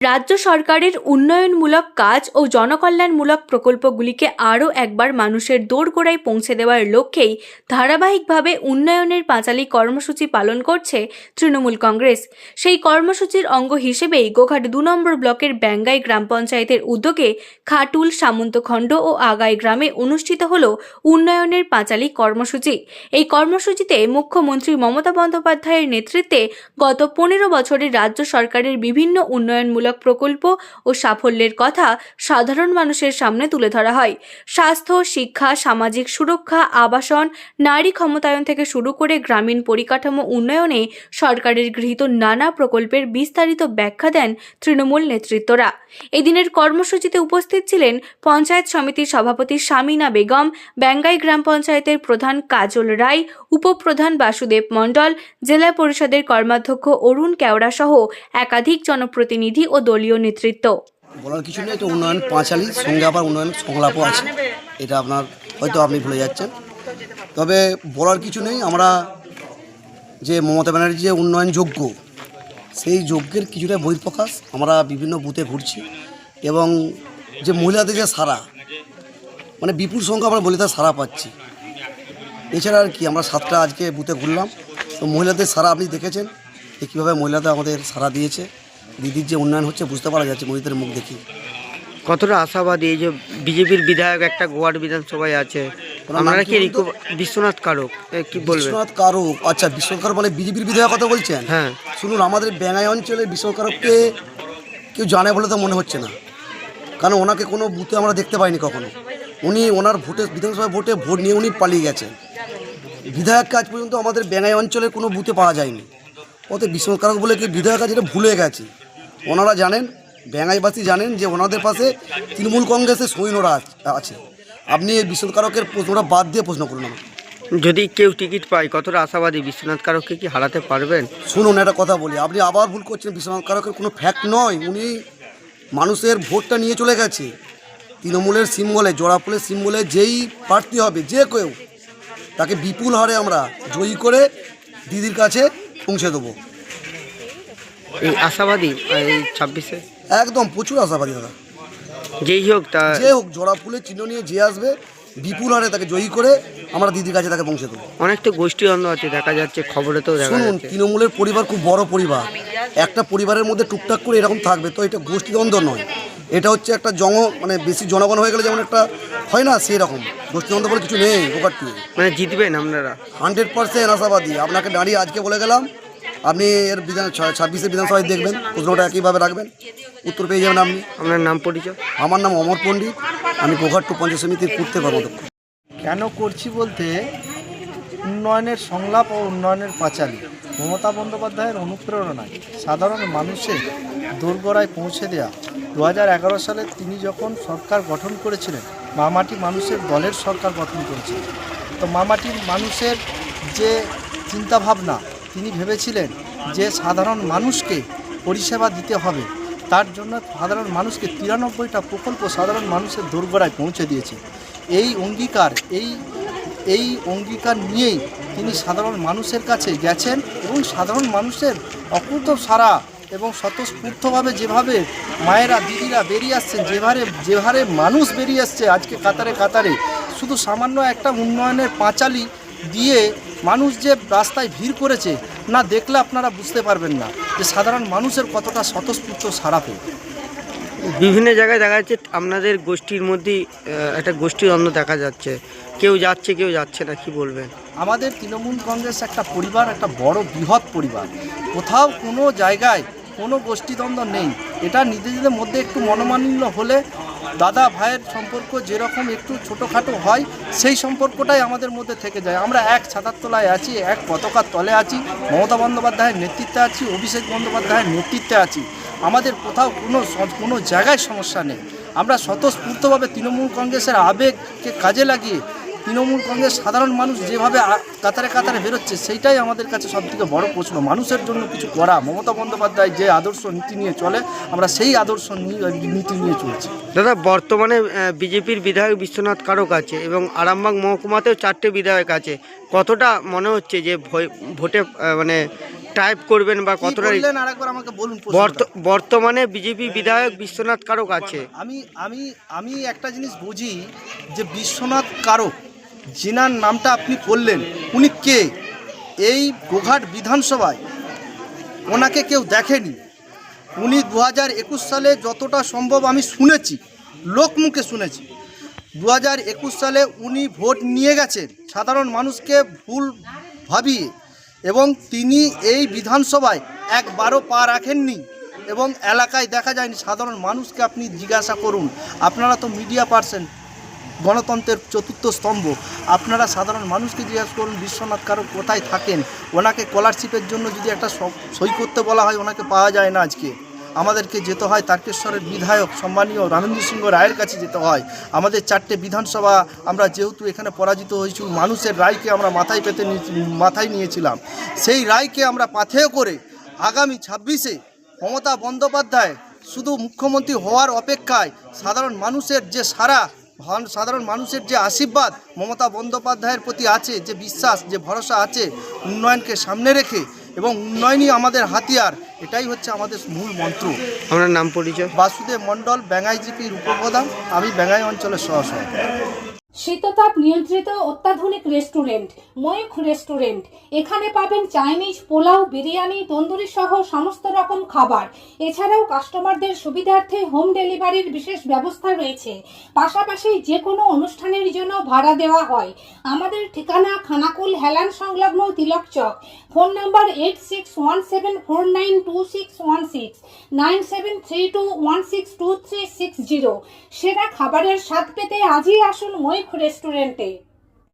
রাজ্য সরকারের উন্নয়নমূলক কাজ ও জনকল্যাণমূলক প্রকল্পগুলিকে আরও একবার মানুষের দোরগোড়ায় পৌঁছে দেওয়ার লক্ষ্যেই ধারাবাহিকভাবে উন্নয়নের পাঁচালী কর্মসূচি পালন করছে তৃণমূল কংগ্রেস। সেই কর্মসূচির অঙ্গ হিসেবেই গোঘাট ২ নম্বর ব্লকের ব্যাঙ্গাই গ্রাম পঞ্চায়েতের উদ্যোগে খাটুল, সামন্তখণ্ড ও আগাই গ্রামে অনুষ্ঠিত হল উন্নয়নের পাঁচালী কর্মসূচি। এই কর্মসূচিতে মুখ্যমন্ত্রী মমতা বন্দ্যোপাধ্যায়ের নেতৃত্বে গত ১৫ বছরে রাজ্য সরকারের বিভিন্ন উন্নয়নমূলক প্রকল্প ও সাফল্যের কথা সাধারণ মানুষের সামনে তুলে ধরা হয়। স্বাস্থ্য, শিক্ষা, সামাজিক সুরক্ষা, আবাসন, নারী ক্ষমতায়ন থেকে শুরু করে গ্রামীণ পরিকাঠামো উন্নয়নে সরকারের গৃহীত নানা প্রকল্পের বিস্তারিত ব্যাখ্যা দেন তৃণমূল নেতৃত্বরা। এদিনের কর্মসূচিতে উপস্থিত ছিলেন পঞ্চায়েত সমিতির সভাপতি শামিনা বেগম, ব্যাঙ্গাই গ্রাম পঞ্চায়েতের প্রধান কাজল রায়, উপপ্রধান বাসুদেব মণ্ডল, জেলা পরিষদের কর্মাধ্যক্ষ অরুণ কেওড়া সহ একাধিক জনপ্রতিনিধি ও দলীয় নেতৃত্ব। বলার কিছু নেই, তো উন্নয়ন পাঁচালী সঙ্গে আবার উন্নয়ন সংলাপও আছে, এটা আপনার হয়তো আপনি ভুলে যাচ্ছেন। তবে বলার কিছু নেই, আমরা যে মমতা ব্যানার্জি যে উন্নয়ন যজ্ঞ, সেই যজ্ঞের কিছুটা বহিঃপ্রকাশ। আমরা বিভিন্ন বুথে ঘুরছি এবং যে মহিলাদের যে সারা, মানে বিপুল সংখ্যা আমরা বলে তার সারা পাচ্ছি। এছাড়া আর কি, আমরা 7টা আজকে বুথে ঘুরলাম, তো মহিলাদের সারা আপনি দেখেছেন যে কীভাবে মহিলাদের আমাদের সারা দিয়েছে। দিদির যে উন্নয়ন হচ্ছে বুঝতে পারা যাচ্ছে মহিলাদের মুখ দেখি। কতটা আশাবাদী এই যে বিজেপির বিধায়ক একটা গোয়ার বিধানসভায় আছে, আপনারা কি বিশ্বনাথ কারক কি বলবেন? বিশ্বনাথ কারক, আচ্ছা বিশ্বনাথ কারক মানে বিজেপির বিধায়ক কথা বলছেন? হ্যাঁ শুনুন, আমাদের ব্যাঙ্গাই অঞ্চলে বিশ্বনাথ কারককে কেউ জানে বলে তো মনে হচ্ছে না, কারণ ওনাকে কোনো বুথে আমরা দেখতে পাইনি কখনো। উনি ওনার ভোটে, বিধানসভা ভোটে ভোট নিয়ে উনি পালিয়ে গেছেন। বিধায়ককে আজ পর্যন্ত আমাদের ব্যাঙ্গাই অঞ্চলের কোনো বুথে পাওয়া যায়নি। ওতে বিশ্বনাথ কারক বলে কি বিধায়ক আছে, এটা ভুলে গেছে। ওনারা জানেন, ব্যাঙ্গাইবাসী জানেন যে ওনাদের পাশে তৃণমূল কংগ্রেসের সৈন্যরা আছে। আপনি এই বিশ্বনাথ কারকের প্রশ্নটা বাদ দিয়ে প্রশ্ন করুন আমাকে। যদি কেউ টিকিট পায়, কতটা আশাবাদী বিশ্বনাথ কারককে কি হারাতে পারবেন? শুনুন, একটা কথা বলি, আপনি আবার ভুল করছেন। বিশ্বনাথ কারকের কোনো ফ্যাক্ট নয়, উনি মানুষের ভোটটা নিয়ে চলে গেছে। তৃণমূলের সিম্বলে, জোড়াফুলের সিম্বলে যেই প্রার্থী হবে, যে কেউ, তাকে বিপুল হারে আমরা জয়ী করে দিদির কাছে পৌঁছে দেবো। এই আশাবাদী এই 26-এ একদম প্রচুর আশাবাদী দাদা। যেই হোক, যে হোক, জোড়া ফুলের চিহ্ন নিয়ে যে আসবে, বিপুল হারে তাকে জয়ী করে আমরা দিদির কাছে তাকে পৌঁছে দেবো। অনেকটা গোষ্ঠী দ্বন্দ্ব আছে, দেখা যাচ্ছে খবরে তো দেখা শুনুন, যাচ্ছে। তৃণমূলের পরিবার খুব বড় পরিবার, একটা পরিবারের মধ্যে টুকটাক করে এরকম থাকবে, তো এটা গোষ্ঠীদ্বন্দ্ব নয়, এটা হচ্ছে একটা মানে বেশি জনগণ হয়ে গেলে যেমন একটা হয় না, সেই রকম গোষ্ঠীদ্বন্দ্ব বলে কিছু নেই। গোঘাটটি মানে জিতবেন আপনারা 100% আশাবাদী। আপনাকে দাঁড়িয়ে আজকে বলে গেলাম, আপনি এর 26-এর বিধানসভায় দেখবেন, প্রশ্নটা একইভাবে রাখবেন, উত্তর পেয়ে যাবেন আপনি। আপনার নাম পরিচয়? আমার নাম অমর পণ্ডিত, আমি গোঘাট পঞ্চায়েত সমিতির পূর্তে কর্মদক্ষ। কেন করছি বলতে, উন্নয়নের সংলাপ ও উন্নয়নের পাঁচালী মমতা বন্দ্যোপাধ্যায়ের অনুপ্রেরণায় সাধারণ মানুষের দোরগোড়ায় পৌঁছে দেওয়া। 2011 সালে তিনি যখন সরকার গঠন করেছিলেন, মামাটি মানুষের দলের সরকার গঠন করেছিলেন, তো মামাটির মানুষের যে চিন্তাভাবনা, তিনি ভেবেছিলেন যে সাধারণ মানুষকে পরিষেবা দিতে হবে। তার জন্য সাধারণ মানুষকে 93টা প্রকল্প সাধারণ মানুষের দোরগোড়ায় পৌঁছে দিয়েছে। এই অঙ্গীকার নিয়েই তিনি সাধারণ মানুষের কাছে গেছেন এবং সাধারণ মানুষের অকুত সারা এবং স্বতঃস্ফূর্তভাবে যেভাবে মায়েরা, দিদিরা বেরিয়ে আসছেন, যেভাবে মানুষ বেরিয়ে আসছে আজকে কাতারে কাতারে, শুধু সামান্য একটা উন্নয়নের পাঁচালী দিয়ে মানুষ যে রাস্তায় ভিড় করেছে, না দেখলে আপনারা বুঝতে পারবেন না যে সাধারণ মানুষের কতটা স্বতঃস্ফূর্ত সারা পেয়ে। বিভিন্ন জায়গায় দেখা যাচ্ছে আপনাদের গোষ্ঠীর মধ্যেই একটা গোষ্ঠী দ্বন্দ্ব দেখা যাচ্ছে, কেউ যাচ্ছে কেউ যাচ্ছে না, কি বলবেন? আমাদের তৃণমূল কংগ্রেস একটা পরিবার, একটা বড় বৃহৎ পরিবার। কোথাও কোনো জায়গায় কোনো গোষ্ঠীদ্বন্দ্ব নেই। এটা নিজেদের মধ্যে একটু মনোমালিন্য হলে দাদা ভাইয়ের সম্পর্ক যেরকম একটু ছোটোখাটো হয়, সেই সম্পর্কটাই আমাদের মধ্যে থেকে যায়। আমরা এক ছাতার তলায় আছি, এক পতাকার তলে আছি, মমতা বন্দ্যোপাধ্যায়ের নেতৃত্বে আছি, অভিষেক বন্দ্যোপাধ্যায়ের নেতৃত্বে আছি। আমাদের কোথাও কোনো জায়গায় সমস্যা নেই। আমরা স্বতঃস্ফূর্তভাবে তৃণমূল কংগ্রেসের আবেগকে কাজে লাগিয়ে তৃণমূল কংগ্রেস সাধারণ মানুষ যেভাবে কাতারে কাতারে বেরোচ্ছে, সেইটাই আমাদের কাছে সবথেকে বড় প্রশ্ন। মানুষের জন্য কিছু করা, মমতা বন্দ্যোপাধ্যায় যে আদর্শ নীতি নিয়ে চলে, আমরা সেই আদর্শ নীতি নিয়ে চলছি। দাদা, বর্তমানে বিজেপির বিধায়ক বিশ্বনাথ কারক আছে এবং আরামবাগ মহকুমাতেও 4টে বিধায়ক আছে। কতটা মনে হচ্ছে যে ভোটে মানে টাইপ করবেন বা কি কতটা বললেন আরেকবার আমাকে বলুন প্রশ্নটা। বর্তমানে বিজেপি বিধায়ক বিশ্বনাথ কারক আছে। আমি আমি আমি একটা জিনিস বুঝি যে বিশ্বনাথ কারক যিনার নামটা আপনি করলেন উনি কে? এই গোঘাট বিধানসভায় ওনাকে কেউ দেখেনি। উনি 2021 সালে যতটা সম্ভব আমি শুনেছি, লোকমুখে শুনেছি, 2021 সালে উনি ভোট নিয়ে গেছেন সাধারণ মানুষকে ভুল ভাবিয়ে, এবং তিনি এই বিধানসভায় একবারও পা রাখেননি এবং এলাকায় দেখা যায়নি। সাধারণ মানুষকে আপনি জিজ্ঞাসা করুন, আপনারা তো মিডিয়া পার্সন, গণতন্ত্রের চতুর্থ স্তম্ভ, আপনারা সাধারণ মানুষকে জিজ্ঞাসা করুন বিশ্বনাথ কারক কোথায় থাকেন। ওনাকে স্কলারশিপের জন্য যদি একটা সই করতে বলা হয় ওনাকে পাওয়া যায় না। আজকে আমাদেরকে যেতে হয় তারকেশ্বরের বিধায়ক সম্মানীয় রামেন্দ্র সিংহ রায়ের কাছে যেতে হয়। আমাদের 4টে বিধানসভা আমরা যেহেতু এখানে পরাজিত হয়েছি, মানুষের রায়কে আমরা মাথায় নিয়েছিলাম, সেই রায়কে আমরা পাথেয় করে আগামী 26-এ মমতা বন্দ্যোপাধ্যায় শুধু মুখ্যমন্ত্রী হওয়ার অপেক্ষায়, সাধারণ মানুষের যে সাধারণ মানুষের যে আশীর্বাদ মমতা বন্দ্যোপাধ্যায়ের প্রতি আছে, যে বিশ্বাস, যে ভরসা আছে, উন্নয়নকে সামনে রেখে, এবং উন্নয়নই আমাদের হাতিয়ার, এটাই হচ্ছে আমাদের মূল মন্ত্র। আপনার নাম পরিচয়? বাসুদেব মণ্ডল, ব্যাঙ্গাই জিপির উপপ্রধান, আমি ব্যাঙ্গাই অঞ্চলের সহসভাপতি। শীততাপ নিয়ন্ত্রিত অত্যাধুনিক রেস্টুরেন্ট ময়ূখ রেস্টুরেন্ট। এখানে পাবেন চাইনিজ, পোলাও, বিরিয়ানি, তন্দুরি সহ সমস্ত রকম খাবার। এছাড়াও কাস্টমারদের সুবিধার্থে হোম ডেলিভারির বিশেষ ব্যবস্থা রয়েছে। পাশাপাশি যে কোনো অনুষ্ঠানের জন্য ভাড়া দেওয়া হয়। আমাদের ঠিকানা খানাকুল হেলান সংলগ্ন তিলক চক। Phone number 8617492616, 9732162360। সেরা খাবারের স্বাদ পেতে আজই আসুন ময়ূখ রেস্টুরেন্টে।